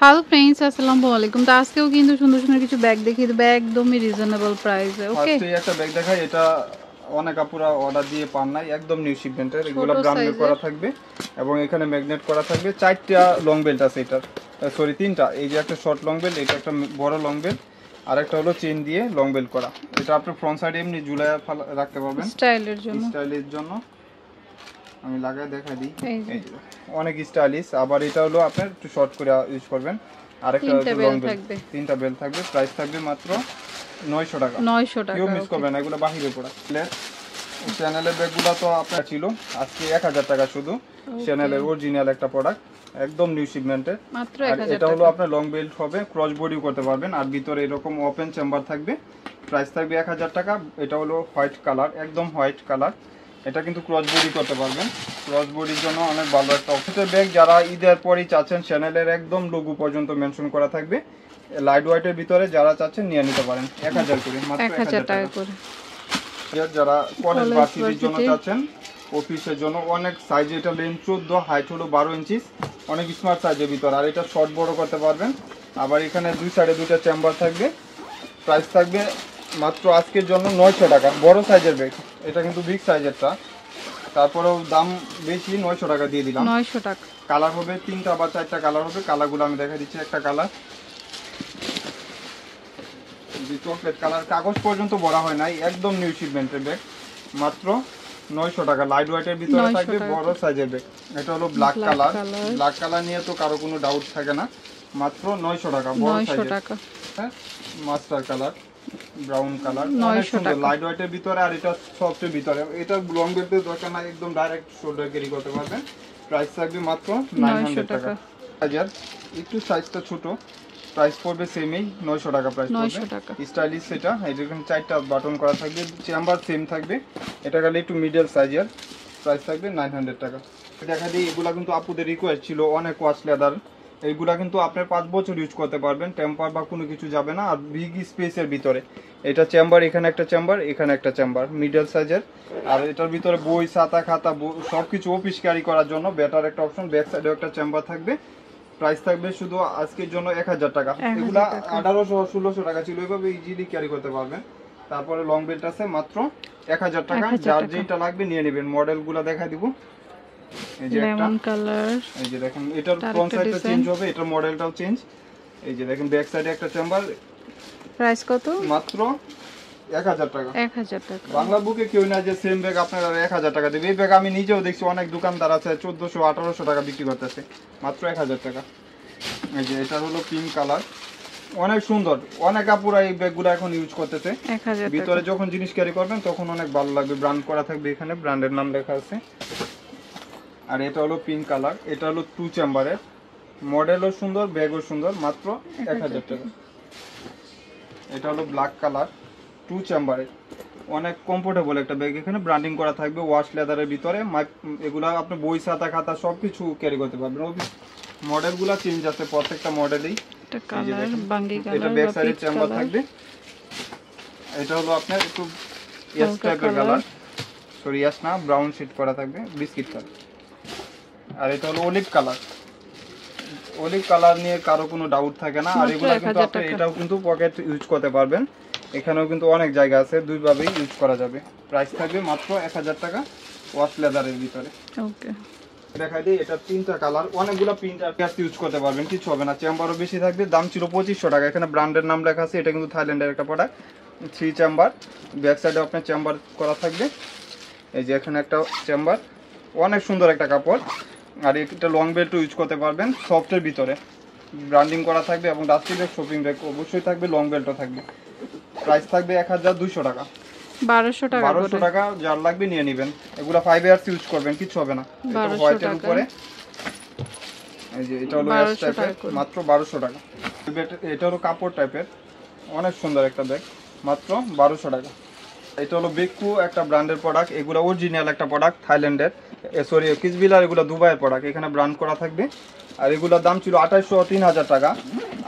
Hello friends, আসসালামু আলাইকুম। তো আজকেও কিন্তু সুন্দর সুন্দর কিছু ব্যাগ দেখিয়ে দেবো একদমই রিজনেবল প্রাইসে। ওকে, ফার্স্টে একটা ব্যাগ দেখাই। এটা অনেক আপুরা অর্ডার দিয়ে পান নাই, একদম নিউ শিপমেন্টের। ছোট এগুলো ব্রান্ডেড সাইজের। করা থাকবে এবং এখানে ম্যাগনেট করা থাকবে। 4টা লং বেল্ট আছে এটার, সরি 3টা। এই যে একটা শর্ট লং বেল্ট, এটা একটা বড় লং বেল্ট, আর একটা হলো চেন দিয়ে লং বেল্ট করা। এটা আপনি ফ্রন্ট সাইডে এমনি ঝুলায় রাখতে পারবেন স্টাইলের জন্য। স্টাইলের জন্য। আমি লাগায় দেখাই দিই। এই যে এই যে অনেক স্টাইলিশ। আবার এটা হলো আপনার একটু শর্ট করে ইউজ করবেন। আরেকটা তিনটা হলো বেল লং বেল্ট, থাকবে। 3টা বেল্ট থাকবে। প্রাইস থাকবে মাত্র 900 টাকা। 900 কেউ টাকা। মিস ওকে, করবে না, এগুলো বাহিরে পড়া। চ্যানেলের ব্যাগগুলো তো আপনার ছিল আজকে 1000 টাকা শুধু। চ্যানেলের অরিজিনাল একটা প্রোডাক্ট, একদম নিউ শিপমেন্টের। মাত্র আর 1000 এটা হলো টাকা। আপনার লং বেল্ট হবে, ক্রস বডিও করতে পারবেন। আর ভিতরে এরকম ওপেন চেম্বার থাকবে। প্রাইস থাকবে 1000 টাকা। এটা হলো হোয়াইট কালার, একদম হোয়াইট কালার। এটা কিন্তু ক্রস বডি করতে পারবেন। ক্রস বডির জন্য অনেক ভালো একটা অফিসের ব্যাগ। যারা ঈদের পরই চাচ্ছেন, চ্যানেলের একদম লোগো পর্যন্ত মেনশন করা থাকবে। লাইট ওয়েটের ভিতরে যারা চাচ্ছেন নিয়ে নিতে পারেন। 1000 করে, মাত্র 1000 টাকা টাকা করে। যারা কলেজ কলেজ ভার্সিটির জন্য ভার্সিটি। চাচ্ছেন, অফিসের জন্য অনেক সাইজ। এটা লেন্থ 14, হাইট হলো 12 ইঞ্চি, অনেক স্মার্ট সাইজের ভিতর। আর এটা শর্ট বড় করতে পারবেন। আবার এখানে দুই সাইডে দুইটা চেম্বার থাকবে। প্রাইস থাকবে মাত্র আজকের জন্য 900 টাকা। বড় সাইজের ব্যাগ, এটা কিন্তু বিগ সাইজেরটা। তারপরেও দাম বেশি, 900 টাকা দিয়ে দিলাম। 900 টাকা। কালার হবে 3টা বা 4টা কালার হবে। কালারগুলো আমি দেখা দিচ্ছি। একটা কালার চকলেট কালার, কাগজ পর্যন্ত ভরা হয় নাই, একদম নিউ শিপমেন্টের ব্যাগ। মাত্র 900 টাকা। লাইট ওয়েটের ভিতরে 900 থাকবে, টাকা। বড় সাইজের ব্যাগ। এটা হলো black Black colour. color। Black colour নিয়ে তো কারো কোনো ডাউট থাকে না। মাত্র 900 টাকা, বড় 900 সাইজের। টাকা। হ্যাঁ, মাস্টার কালার, ব্রাউন কালার, অনেক 900 সুন্দর। টাকা। লাইট ওয়েটের ভিতরে, আর এটা সফটের ভিতরে। এটা লং বেল্টের দরকার নাই, একদম ডাইরেক্ট শোল্ডার ক্যারি করতে পারবেন। প্রাইস থাকবে মাত্র 900 টাকা। হাজার, একটু সাইজটা ছোট। প্রাইস পড়বে সেমই, 900 টাকা প্রাইস 900 পড়বে। টাকা। স্টাইলিশ এটা। এই যেখানে 4টা বাটন করা থাকবে, চেম্বার সেম থাকবে। এটা গেলে একটু মিডল সাইজের। প্রাইস থাকবে 900 টাকা। দেখা দিই, এগুলা কিন্তু আপুদের রিকোয়েস্ট ছিল, অনেক ওয়াশ লেদার। এইগুলা কিন্তু আপনার 5 বছর ইউজ করতে পারবেন, টেম্পার বা কোনো কিছু যাবে না। আর বিগ স্পেসের ভিতরে এটা চেম্বার, এখানে একটা চেম্বার, এখানে একটা চেম্বার, মিডল সাইজের। আর এটার ভিতরে বই, খাতা খাতা সব কিছু অফিস ক্যারি করার জন্য বেটার একটা অপশন। ব্যাক সাইডেও একটা চেম্বার থাকবে। প্রাইস থাকবে শুধু আজকের জন্য 1000 টাকা। 1000 এগুলা টাকা। 1800-1600 টাকা ছিল, এভাবে ইজিলি ক্যারি করতে পারবেন। তারপরে লং বেল্ট আছে মাত্র 1000 টাকা। 1000 যার টাকা। যেটা লাগবে নিয়ে নেবেন। মডেলগুলো দেখা দিব। এই যে একটা, লেমন কালার। এই যে দেখেন, এটার তার ফ্রন্ট একটা সাইডটা ডিজাইন। চেঞ্জ হবে, এটার মডেলটাও চেঞ্জ। এই যে দেখেন, ব্যাক সাইডে একটা চেম্বার। প্রাইস কত? মাত্র 1000 টাকা। 1000 টাকা। বাংলা বুকে কেউ না যে সেম ব্যাগ আপনার 1000 টাকা দেবে। এই ব্যাগ আমি নিজেও দেখছি, অনেক দোকানদার আছে 1400-1800 টাকা বিক্রি করতেছে, মাত্র 1000 টাকা। এই যে এটা হলো পিঙ্ক কালার, অনেক সুন্দর। অনেক আপুরা এই ব্যাগগুলো এখন ইউজ করতেছে। 1000 ভিতরে টাকা। যখন জিনিস ক্যারি করবেন তখন অনেক ভালো লাগবে। ব্র্যান্ড করা থাকবে, এখানে ব্র্যান্ডের নাম লেখা আছে। আর এটা হলো পিঙ্ক কালার, এটা হলো 2 চেম্বারের। মডেলও সুন্দর, ব্যাগও সুন্দর, মাত্র 1000 টাকা। এটা হলো ব্ল্যাক কালার, 2 চেম্বারের, অনেক কমফোর্টেবল একটা ব্যাগ। এখানে ব্র্যান্ডিং করা থাকবে, ওয়াশ লেদারের ভিতরে। এগুলা আপনি বই, খাতা খাতা সব কিছু ক্যারি করতে পারবেন। মডেলগুলো চেঞ্জ আছে প্রত্যেকটা মডেলেই। এটা কালার বাঙ্গি এটা কালার ব্যাক বা সাইডে পিচ চেম্বার কালার। থাকবে। এটা হলো আপনার একটু এস হালকা টাইপের কালার। কালার, সরি এস না, ব্রাউন শেড করা থাকবে, বিস্কিট কালার। আর এটা হলো অলিভ কালার। অলিভ কালার নিয়ে কারো কোনো ডাউট থাকে না। আর মাত্র এগুলা কিন্তু 1000 আপনি টাকা। এটাও কিন্তু পকেট ইউজ করতে পারবেন। এখানেও কিন্তু অনেক জায়গা আছে, দুইভাবেই ইউজ করা যাবে। প্রাইস থাকবে মাত্র 1000 টাকা, ওয়াশ লেদারের ভিতরে। ওকে। দেখাই দিই, এটা 3টা কালার, অনেকগুলো প্রিন্টার ইউজ করতে পারবেন, কিছু হবে না। চেম্বারও বেশি থাকবে। দাম ছিল 2500 টাকা। এখানে ব্র্যান্ডের নাম লেখা আছে। এটা কিন্তু থাইল্যান্ডের একটা প্রোডাক্ট। 3 চেম্বার, ব্যাক সাইডে আপনার চেম্বার করা থাকবে। এই যে এখানে একটা চেম্বার, অনেক সুন্দর একটা কাপড়। আর এটা লং বেল্টও ইউজ করতে পারবেন, সফটের ভিতরে ব্র্যান্ডিং করা থাকবে। এবং ডাস্টি ব্যাগ, শপিং ব্যাগ অবশ্যই থাকবে, লং বেল্টও থাকবে। প্রাইস থাকবে 1200 টাকা। 1200 টাকা 1200 করে। টাকা, যার লাগবে নিয়ে নেবেন। এগুলো 5 ইয়ার্স ইউজ করবেন, কিছু হবে না। এটা 1200 হোয়াইটের টাকা। উপরে। এই যে এটা হলো এস 1200 টাইপের, টাকা করে। মাত্র 1200 টাকা। এটা হলো কাপড় টাইপের, অনেক সুন্দর একটা ব্যাগ, মাত্র 1200 টাকা। এটা হলো বেকু, একটা ব্র্যান্ডের প্রোডাক্ট। এগুলো অরিজিনাল একটা প্রোডাক্ট, থাইল্যান্ডের, সরি কিসবিলার। এগুলো দুবাইয়ের প্রোডাক্ট, এখানে ব্র্যান্ড করা থাকবে। আর এগুলোর দাম ছিল 2800-3000 টাকা।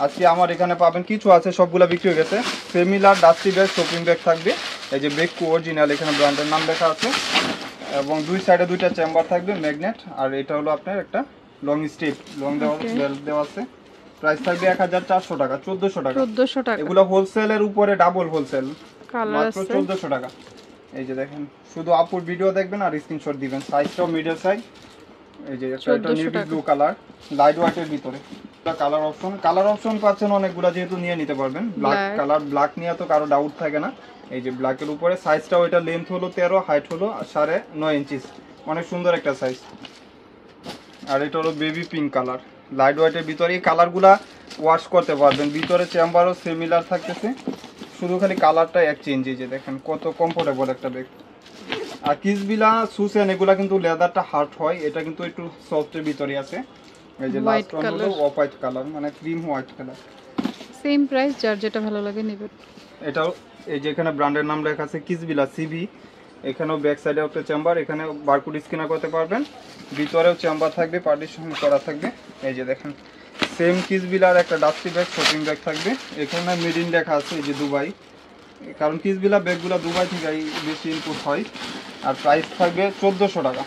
আজকে আমার এখানে পাবেন, কিছু আছে সবগুলো বিক্রি হয়ে গেছে। ফেমিলার ডাস্টি ব্যাগ, শপিং ব্যাগ থাকবে। এই যে বেকু অরিজিনাল, এখানে ব্র্যান্ডের নাম লেখা আছে। এবং দুই সাইডে দুইটা চেম্বার থাকবে, ম্যাগনেট। আর এটা হলো আপনার একটা লং স্ট্রিপ, লং দেওয়া, Okay. বেল্ট দেওয়া আছে। প্রাইস থাকবে 1400 টাকা, 1400 টাকা। 1400 টাকা। এগুলো হোলসেলের উপরে ডাবল হোলসেল, কালার মাত্র আছে 1400 টাকা। এই যে দেখেন, শুধু আপুর ভিডিও দেখবেন আর স্ক্রিনশট দিবেন। সাইজটাও মিডল সাইজ। এই যে এটা নেভি ব্লু কালার, লাইট ওয়েটের ভিতরে। কালার অপশন পাচ্ছেন অনেকগুলা, যেহেতু নিয়ে নিতে পারবেন। ব্ল্যাক কালার, ব্ল্যাক নিয়ে তো কারো ডাউট থাকে না। এই যে ব্ল্যাকের উপরে সাইজটাও, এটা লেন্থ হলো 13, হাইট হলো 9.5 ইঞ্চি, অনেক সুন্দর একটা সাইজ। আর এটা হলো বেবি পিঙ্ক কালার, লাইট ওয়েটের ভিতরে। এই কালারগুলা ওয়াশ করতে পারবেন, ভিতরে চেম্বারও সিমিলার থাকতেছে, শুধু খালি কালারটা এক চেঞ্জ। এই যে দেখেন কত কমফোর্টেবল একটা ব্যাগ। আর কিসবিলা সুসেন এগুলা কিন্তু লেদারটা হার্ড হয়, এটা কিন্তু একটু সফটের ভিতরে আছে। এই যে লাস্ট ওয়ান হলো অফ হোয়াইট কালার, মানে cream white colour. Same price, যার যেটা ভালো লাগে নেবেন। এটাও এই যে এখানে ব্র্যান্ডের নাম লেখা আছে কিসবিলা সিভি। এখানেও ব্যাক সাইডে একটা চেম্বার, এখানে বারকোড স্ক্যানার করতে পারবেন। ভিতরেও চেম্বার থাকবে, পার্টিশন করা থাকবে। এই যে দেখেন সেম কিসবিলার একটা ডাস্টি ব্যাগ, শপিং ব্যাগ থাকবে। এখানে মেড ইন লেখা আছে, এই যে দুবাই, কারণ কিসবিলা ব্যাগগুলো দুবাই থেকে বেশি ইনপুট হয়। আর প্রাইস থাকবে 1400 টাকা,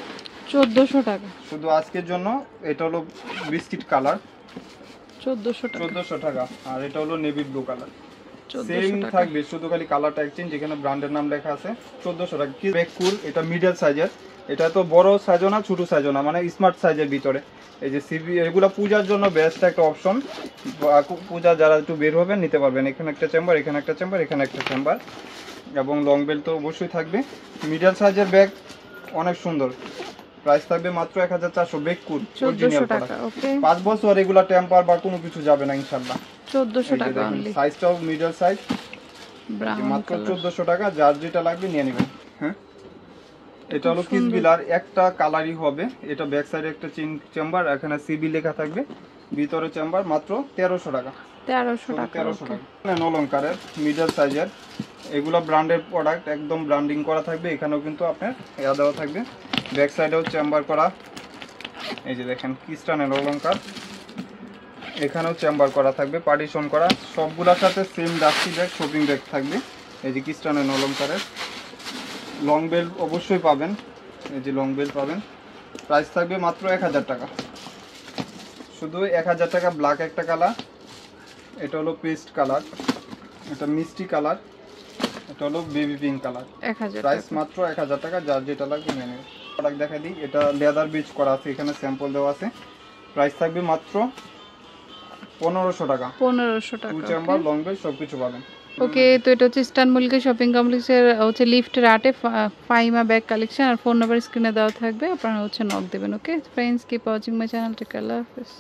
1400 টাকা শুধু আজকের জন্য। এটা হলো বিস্কিট কালার, 1400 টাকা। 1400 টাকা। আর এটা হলো নেভি ব্লু কালার, 1400 সেম টাকা। থাকবে, শুধু খালি কালারটা এক্সচেঞ্জ। যেখানে ব্র্যান্ডের নাম লেখা আছে, 1400 টাকা। কি ব্যাগ কুল, এটা মিডল সাইজের। এটা তো বড় সাইজও না, ছোট সাইজও না, মানে স্মার্ট সাইজের ভিতরে। এই যে সিবি, এগুলো পূজার জন্য বেস্ট একটা অপশন। পূজা যারা একটু বের হবেন নিতে পারবেন। এখানে একটা চেম্বার, এখানে একটা চেম্বার, এখানে একটা চেম্বার, এবং লং বেল্ট তো অবশ্যই থাকবে। মিডল সাইজের ব্যাগ, অনেক সুন্দর। প্রাইস থাকবে মাত্র 1400, ব্যাগ কুল, 1400 টাকা। ওকে, 5 বছর এগুলা টেম্পার বা কোনো কিছু যাবে না ইনশাআল্লাহ। 1400 টাকা অনলি। সাইজটাও মিডল সাইজ, ব্রাউন মাত্র কালার। 1400 টাকা। যার যেটা লাগবে নিয়ে নেবেন। হ্যাঁ, এটা হলো কিসবিলার, একটা কালারই হবে। এটা ব্যাক সাইডে একটা চেম্বার, এখানে সিবি লেখা থাকবে, ভিতরে চেম্বার, মাত্র 1300 টাকা, 1300 টাকা। 1300 টাকা। অলংকারের মিডল সাইজের, এগুলো ব্র্যান্ডের প্রোডাক্ট, একদম ব্র্যান্ডিং করা থাকবে। এখানেও কিন্তু আপনার ইয়া দেওয়া থাকবে, ব্যাক সাইডেও চেম্বার করা। এই যে দেখেন ক্রিস্টানের অলংকার, এখানেও চেম্বার করা থাকবে, পার্টিশন করা। সবগুলোর সাথে same dusty bag, shopping bag থাকবে। এই যে ক্রিস্টানের অলংকারের লং বেল্ট অবশ্যই পাবেন, এই যে লং বেল্ট পাবেন। প্রাইস থাকবে মাত্র 1000 টাকা, শুধু 1000 টাকা। ব্ল্যাক একটা কালার, এটা হলো পেস্ট কালার, এটা মিষ্টি কালার, এটা হলো বেবি পিঙ্ক কালার। 1000 প্রাইস টাকা। মাত্র 1000 টাকা। যার যেটা লাগবে নিয়ে নেবেন। প্রোডাক্ট দেখা দিই, এটা লেদার বিচ করা আছে, এখানে স্যাম্পল দেওয়া আছে। প্রাইস থাকবে মাত্র 1500 টাকা, 1500 টাকা। চেম্বার, লং বেল্ট সবকিছু পাবেন। ওকে, তো এটা হচ্ছে ইস্টার্ন মল্লিকা শপিং কমপ্লেক্সের হচ্ছে লিফটের 8-এ ফাইমা ব্যাগ কালেকশন। আর ফোন নাম্বার স্ক্রিনে দেওয়া থাকবে, আপনারা হচ্ছে নক দেবেন। Okay friends, keep watching my channel. Take care, আল্লাহ হাফেজ।